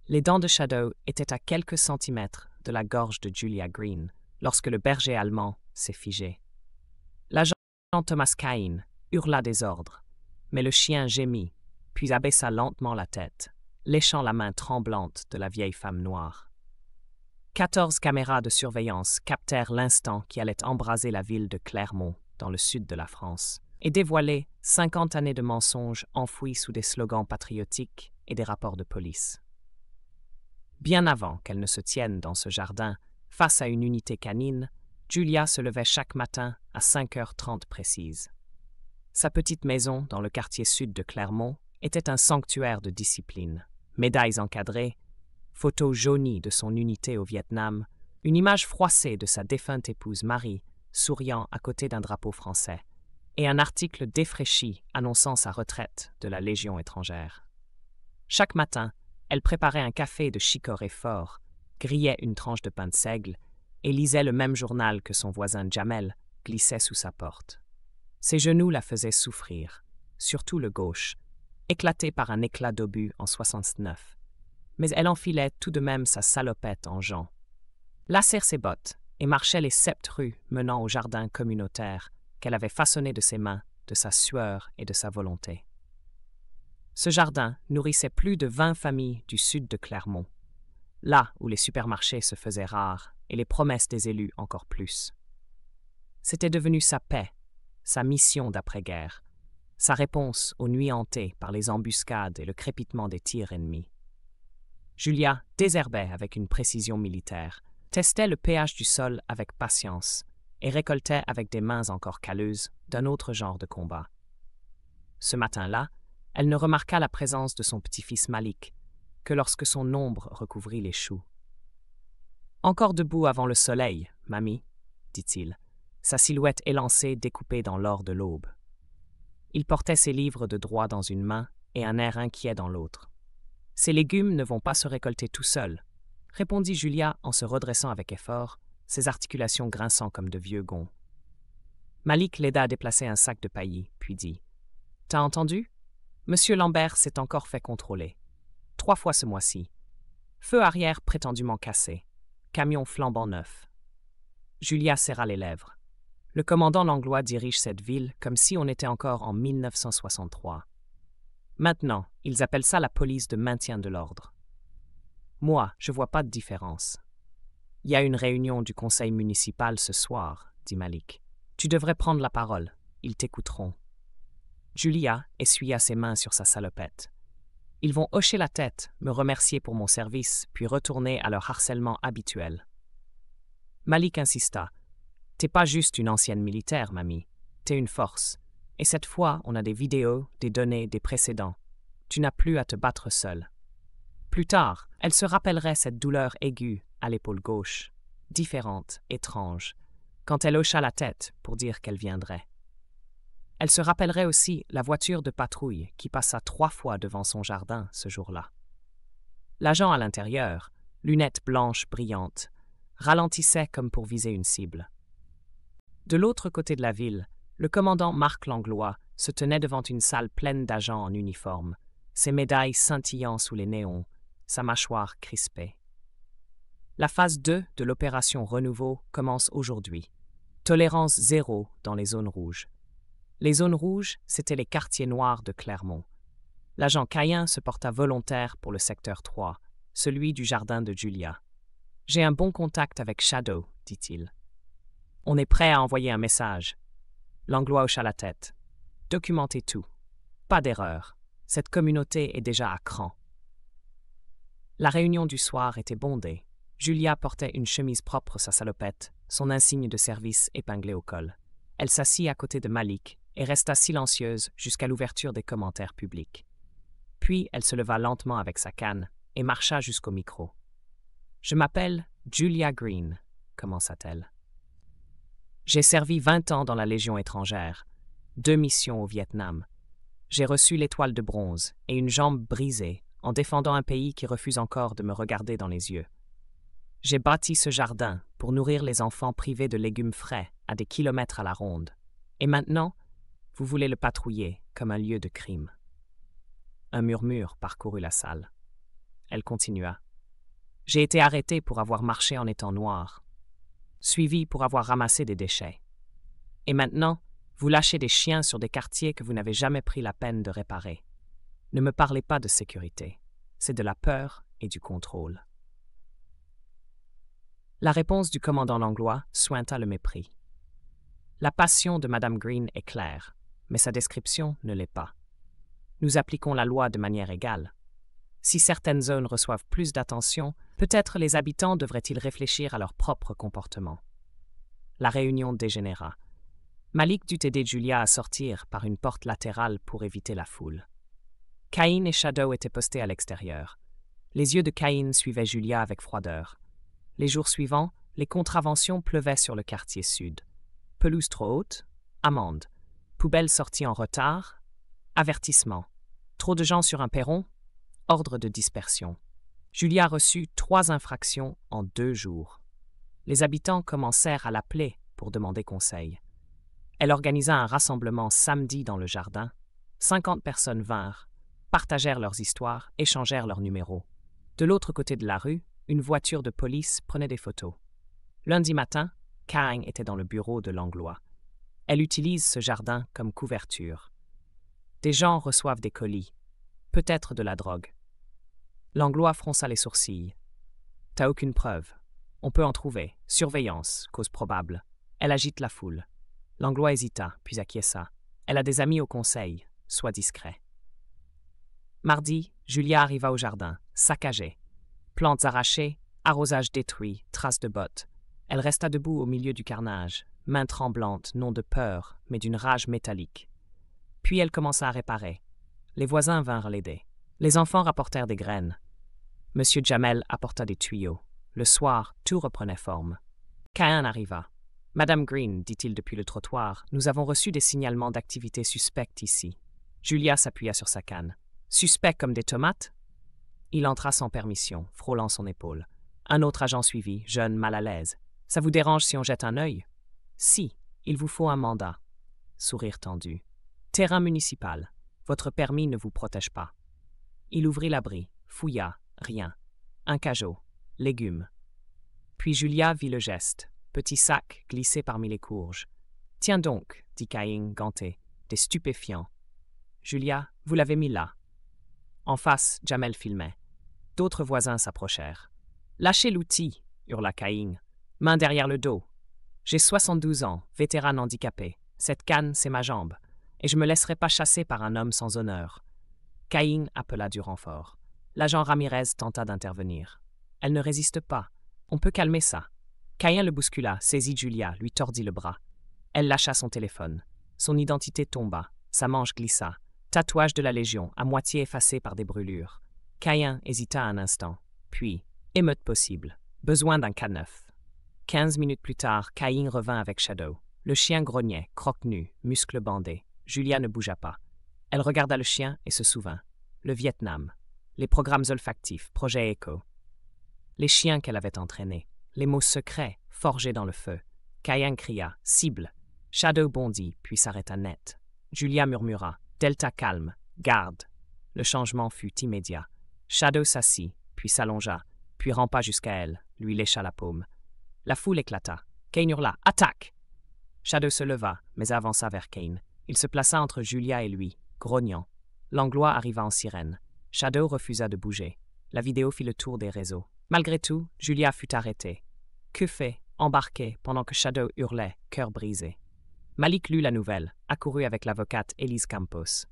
Les dents de Shadow étaient à quelques centimètres de la gorge de Julia Green lorsque le berger allemand s'est figé. L'agent Thomas Cain hurla des ordres, mais le chien gémit, puis abaissa lentement la tête, léchant la main tremblante de la vieille femme noire. 14 caméras de surveillance captèrent l'instant qui allait embraser la ville de Clermont, dans le sud de la France, et dévoiler 50 années de mensonges enfouis sous des slogans patriotiques et des rapports de police. Bien avant qu'elle ne se tienne dans ce jardin, face à une unité canine, Julia se levait chaque matin à 5h30 précises. Sa petite maison dans le quartier sud de Clermont était un sanctuaire de discipline. Médailles encadrées, photos jaunies de son unité au Vietnam, une image froissée de sa défunte épouse Marie, souriant à côté d'un drapeau français, et un article défraîchi annonçant sa retraite de la Légion étrangère. Chaque matin, elle préparait un café de chicorée fort, grillait une tranche de pain de seigle et lisait le même journal que son voisin Jamel glissait sous sa porte. Ses genoux la faisaient souffrir, surtout le gauche, éclaté par un éclat d'obus en 69. Mais elle enfilait tout de même sa salopette en jean, lacèrent ses bottes et marchait les 7 rues menant au jardin communautaire qu'elle avait façonné de ses mains, de sa sueur et de sa volonté. Ce jardin nourrissait plus de 20 familles du sud de Clermont, là où les supermarchés se faisaient rares et les promesses des élus encore plus. C'était devenu sa paix, sa mission d'après-guerre, sa réponse aux nuits hantées par les embuscades et le crépitement des tirs ennemis. Julia désherbait avec une précision militaire, testait le pH du sol avec patience et récoltait avec des mains encore calleuses d'un autre genre de combat. Ce matin-là, elle ne remarqua la présence de son petit-fils Malik que lorsque son ombre recouvrit les choux. « Encore debout avant le soleil, mamie, » dit-il, sa silhouette élancée découpée dans l'or de l'aube. Il portait ses livres de droit dans une main et un air inquiet dans l'autre. « Ces légumes ne vont pas se récolter tout seuls, » répondit Julia en se redressant avec effort, ses articulations grinçant comme de vieux gonds. Malik l'aida à déplacer un sac de paillis, puis dit « T'as entendu? Monsieur Lambert s'est encore fait contrôler. 3 fois ce mois-ci. Feu arrière prétendument cassé. Camion flambant neuf. » Julia serra les lèvres. Le commandant Langlois dirige cette ville comme si on était encore en 1963. Maintenant, ils appellent ça la police de maintien de l'ordre. Moi, je vois pas de différence. Il y a une réunion du conseil municipal ce soir, dit Malik. Tu devrais prendre la parole. Ils t'écouteront. Julia essuya ses mains sur sa salopette. Ils vont hocher la tête, me remercier pour mon service, puis retourner à leur harcèlement habituel. Malik insista. T'es pas juste une ancienne militaire, mamie. T'es une force. Et cette fois, on a des vidéos, des données, des précédents. Tu n'as plus à te battre seule. Plus tard, elle se rappellerait cette douleur aiguë à l'épaule gauche, différente, étrange, quand elle hocha la tête pour dire qu'elle viendrait. Elle se rappellerait aussi la voiture de patrouille qui passa 3 fois devant son jardin ce jour-là. L'agent à l'intérieur, lunettes blanches brillantes, ralentissait comme pour viser une cible. De l'autre côté de la ville, le commandant Marc Langlois se tenait devant une salle pleine d'agents en uniforme, ses médailles scintillant sous les néons, sa mâchoire crispée. La phase 2 de l'opération Renouveau commence aujourd'hui. Tolérance 0 dans les zones rouges. Les zones rouges, c'étaient les quartiers noirs de Clermont. L'agent Caïn se porta volontaire pour le secteur 3, celui du jardin de Julia. « J'ai un bon contact avec Shadow, » dit-il. « On est prêt à envoyer un message. » Langlois hocha la tête. « Documentez tout. Pas d'erreur. Cette communauté est déjà à cran. » La réunion du soir était bondée. Julia portait une chemise propre sa salopette, son insigne de service épinglé au col. Elle s'assit à côté de Malik et resta silencieuse jusqu'à l'ouverture des commentaires publics. Puis elle se leva lentement avec sa canne et marcha jusqu'au micro. « Je m'appelle Julia Green, » commença-t-elle. « J'ai servi 20 ans dans la Légion étrangère, 2 missions au Vietnam. J'ai reçu l'étoile de bronze et une jambe brisée en défendant un pays qui refuse encore de me regarder dans les yeux. J'ai bâti ce jardin pour nourrir les enfants privés de légumes frais à des kilomètres à la ronde. Et maintenant, vous voulez le patrouiller comme un lieu de crime. » Un murmure parcourut la salle. elle continua. J'ai été arrêtée pour avoir marché en étant noire, suivie pour avoir ramassé des déchets. Et maintenant, vous lâchez des chiens sur des quartiers que vous n'avez jamais pris la peine de réparer. Ne me parlez pas de sécurité. C'est de la peur et du contrôle. La réponse du commandant Langlois suinta le mépris. La passion de Madame Green est claire, mais sa description ne l'est pas. Nous appliquons la loi de manière égale. Si certaines zones reçoivent plus d'attention, peut-être les habitants devraient-ils réfléchir à leur propre comportement. La réunion dégénéra. Malik dut aider Julia à sortir par une porte latérale pour éviter la foule. Cain et Shadow étaient postés à l'extérieur. Les yeux de Cain suivaient Julia avec froideur. Les jours suivants, les contraventions pleuvaient sur le quartier sud. Pelouse trop haute, amende. Poubelle sortie en retard, avertissement. Trop de gens sur un perron, ordre de dispersion. Julia reçut 3 infractions en 2 jours. Les habitants commencèrent à l'appeler pour demander conseil. Elle organisa un rassemblement samedi dans le jardin. 50 personnes vinrent, partagèrent leurs histoires, échangèrent leurs numéros. De l'autre côté de la rue, une voiture de police prenait des photos. Lundi matin, Kang était dans le bureau de Langlois. Elle utilise ce jardin comme couverture. Des gens reçoivent des colis, peut-être de la drogue. Langlois fronça les sourcils. « T'as aucune preuve. On peut en trouver. Surveillance, cause probable. » Elle agite la foule. Langlois hésita, puis acquiesça. Elle a des amis au conseil. Sois discret. Mardi, Julia arriva au jardin, saccagée. Plantes arrachées, arrosage détruit, traces de bottes. Elle resta debout au milieu du carnage, main tremblante, non de peur, mais d'une rage métallique. Puis elle commença à réparer. Les voisins vinrent l'aider. Les enfants rapportèrent des graines. Monsieur Jamel apporta des tuyaux. Le soir, tout reprenait forme. Cain arriva. « Madame Green, dit-il depuis le trottoir, nous avons reçu des signalements d'activité suspectes ici. » Julia s'appuya sur sa canne. « Suspects comme des tomates ?» Il entra sans permission, frôlant son épaule. Un autre agent suivit, jeune, mal à l'aise. « Ça vous dérange si on jette un œil ?»« Si, il vous faut un mandat. » Sourire tendu. « Terrain municipal. Votre permis ne vous protège pas. » Il ouvrit l'abri, fouilla, rien. Un cajot, légumes. Puis Julia vit le geste, petit sac glissé parmi les courges. « Tiens donc, » dit Cain, ganté, « des stupéfiants. »« Julia, vous l'avez mis là. » En face, Jamel filmait. D'autres voisins s'approchèrent. « Lâchez l'outil !» hurla Cain. « Main derrière le dos. J'ai 72 ans, vétéran handicapé. Cette canne, c'est ma jambe. Et je me laisserai pas chasser par un homme sans honneur. » Cain appela du renfort. L'agent Ramirez tenta d'intervenir. « Elle ne résiste pas. On peut calmer ça. » Cain le bouscula, saisit Julia, lui tordit le bras. Elle lâcha son téléphone. Son identité tomba. Sa manche glissa. Tatouage de la Légion, à moitié effacé par des brûlures. Cain hésita un instant. Puis, émeute possible. Besoin d'un K9. 15 minutes plus tard, Cain revint avec Shadow. Le chien grognait, croque-nu, muscles bandés. Julia ne bougea pas. Elle regarda le chien et se souvint. Le Vietnam. Les programmes olfactifs, projet Echo. Les chiens qu'elle avait entraînés. Les mots secrets, forgés dans le feu. Cain cria « Cible ». Shadow bondit, puis s'arrêta net. Julia murmura « Delta calme, garde ». Le changement fut immédiat. Shadow s'assit, puis s'allongea, puis rampa jusqu'à elle, lui lécha la paume. La foule éclata. Cain hurla « Attaque !» Shadow se leva, mais avança vers Cain. Il se plaça entre Julia et lui, grognant. Langlois arriva en sirène. Shadow refusa de bouger. La vidéo fit le tour des réseaux. Malgré tout, Julia fut arrêtée. Que fait, embarquée, pendant que Shadow hurlait, cœur brisé. Malik lut la nouvelle, accourut avec l'avocate Elise Campos.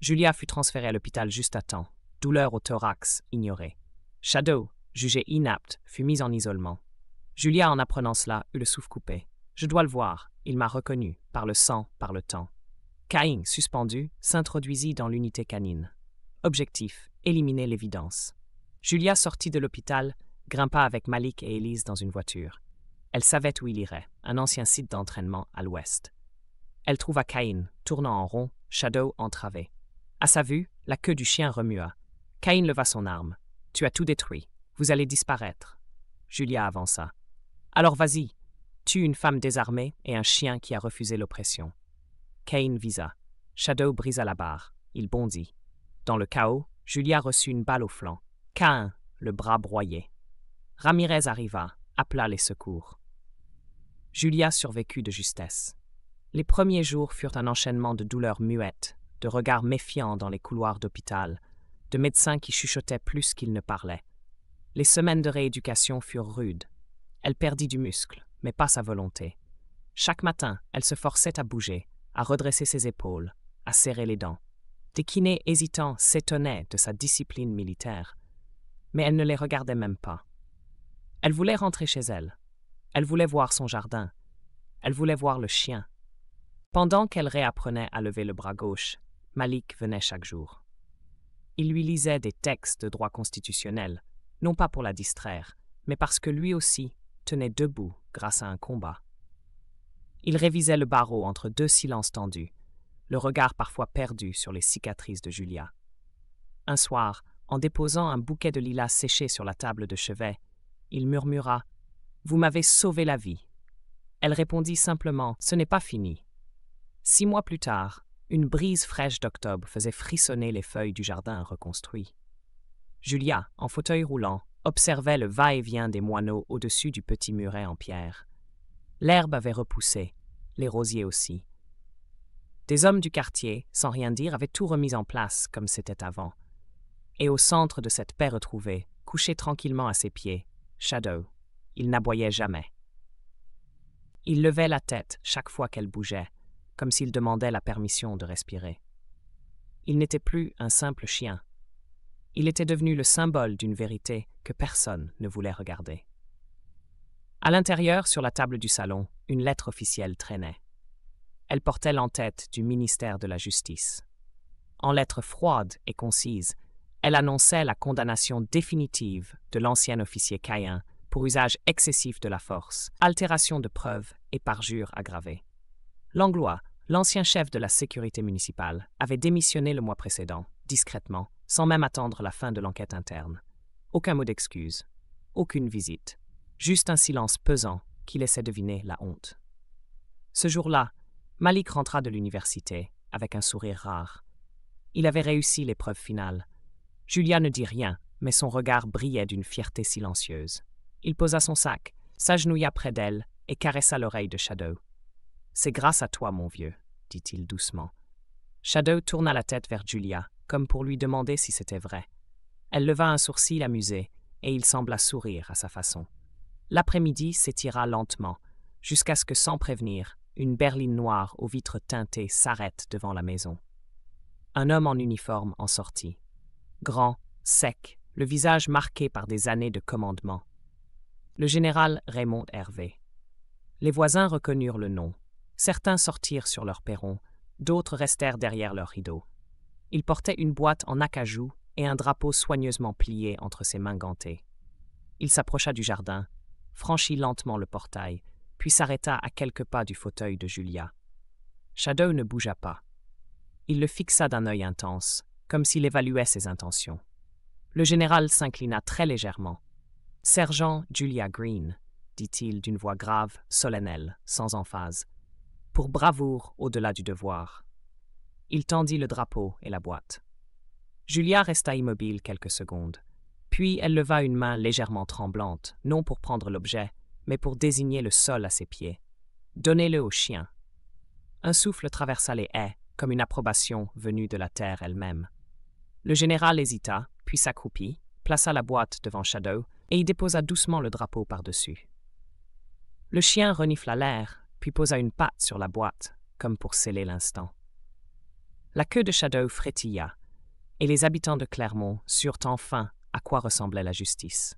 Julia fut transférée à l'hôpital juste à temps. Douleur au thorax, ignorée. Shadow, jugé inapte, fut mise en isolement. Julia, en apprenant cela, eut le souffle coupé. Je dois le voir, il m'a reconnu, par le sang, par le temps. Cain, suspendu, s'introduisit dans l'unité canine. Objectif, éliminer l'évidence. Julia sortit de l'hôpital, grimpa avec Malik et Elise dans une voiture. Elle savait où il irait, un ancien site d'entraînement à l'ouest. Elle trouva Cain, tournant en rond, Shadow entravé. À sa vue, la queue du chien remua. Cain leva son arme. « Tu as tout détruit. Vous allez disparaître. » Julia avança. « Alors vas-y. Tue une femme désarmée et un chien qui a refusé l'oppression. » Cain visa. Shadow brisa la barre. Il bondit. Dans le chaos, Julia reçut une balle au flanc. Caïn, le bras broyé. Ramirez arriva, appela les secours. Julia survécut de justesse. Les premiers jours furent un enchaînement de douleurs muettes, de regards méfiants dans les couloirs d'hôpital, de médecins qui chuchotaient plus qu'ils ne parlaient. Les semaines de rééducation furent rudes. Elle perdit du muscle, mais pas sa volonté. Chaque matin, elle se forçait à bouger, à redresser ses épaules, à serrer les dents. Des kinés hésitants s'étonnaient de sa discipline militaire, mais elle ne les regardait même pas. Elle voulait rentrer chez elle. Elle voulait voir son jardin. Elle voulait voir le chien. Pendant qu'elle réapprenait à lever le bras gauche, Malik venait chaque jour. Il lui lisait des textes de droit constitutionnel, non pas pour la distraire, mais parce que lui aussi tenait debout grâce à un combat. Il révisait le barreau entre deux silences tendus, le regard parfois perdu sur les cicatrices de Julia. Un soir, en déposant un bouquet de lilas séchés sur la table de chevet, il murmura « Vous m'avez sauvé la vie ». Elle répondit simplement « Ce n'est pas fini ». 6 mois plus tard, une brise fraîche d'octobre faisait frissonner les feuilles du jardin reconstruit. Julia, en fauteuil roulant, observait le va-et-vient des moineaux au-dessus du petit muret en pierre. L'herbe avait repoussé, les rosiers aussi. Des hommes du quartier, sans rien dire, avaient tout remis en place comme c'était avant. Et au centre de cette paix retrouvée, couché tranquillement à ses pieds, Shadow, il n'aboyait jamais. Il levait la tête chaque fois qu'elle bougeait, comme s'il demandait la permission de respirer. Il n'était plus un simple chien. Il était devenu le symbole d'une vérité que personne ne voulait regarder. À l'intérieur, sur la table du salon, une lettre officielle traînait. Elle portait l'entête du ministère de la Justice. En lettres froides et concises, elle annonçait la condamnation définitive de l'ancien officier Caïn pour usage excessif de la force, altération de preuves et parjure aggravée. Langlois, l'ancien chef de la sécurité municipale, avait démissionné le mois précédent, discrètement, sans même attendre la fin de l'enquête interne. Aucun mot d'excuse, aucune visite, juste un silence pesant qui laissait deviner la honte. Ce jour-là, Malik rentra de l'université avec un sourire rare. Il avait réussi l'épreuve finale. Julia ne dit rien, mais son regard brillait d'une fierté silencieuse. Il posa son sac, s'agenouilla près d'elle et caressa l'oreille de Shadow. « C'est grâce à toi, mon vieux, » dit-il doucement. Shadow tourna la tête vers Julia, comme pour lui demander si c'était vrai. Elle leva un sourcil amusé, et il sembla sourire à sa façon. L'après-midi s'étira lentement, jusqu'à ce que, sans prévenir, une berline noire aux vitres teintées s'arrête devant la maison. Un homme en uniforme en sortit. Grand, sec, le visage marqué par des années de commandement. Le général Raymond Hervé. Les voisins reconnurent le nom. Certains sortirent sur leur perron, d'autres restèrent derrière leurs rideaux. Il portait une boîte en acajou et un drapeau soigneusement plié entre ses mains gantées. Il s'approcha du jardin, franchit lentement le portail, puis s'arrêta à quelques pas du fauteuil de Julia. Shadow ne bougea pas. Il le fixa d'un œil intense, comme s'il évaluait ses intentions. Le général s'inclina très légèrement. « Sergent Julia Green », dit-il d'une voix grave, solennelle, sans emphase, « pour bravoure au-delà du devoir. » Il tendit le drapeau et la boîte. Julia resta immobile quelques secondes. Puis elle leva une main légèrement tremblante, non pour prendre l'objet, mais pour désigner le sol à ses pieds. « Donnez-le au chien. » Un souffle traversa les haies, comme une approbation venue de la terre elle-même. Le général hésita, puis s'accroupit, plaça la boîte devant Shadow et y déposa doucement le drapeau par-dessus. Le chien renifla l'air, puis posa une patte sur la boîte, comme pour sceller l'instant. La queue de Shadow frétilla, et les habitants de Clermont surent enfin à quoi ressemblait la justice.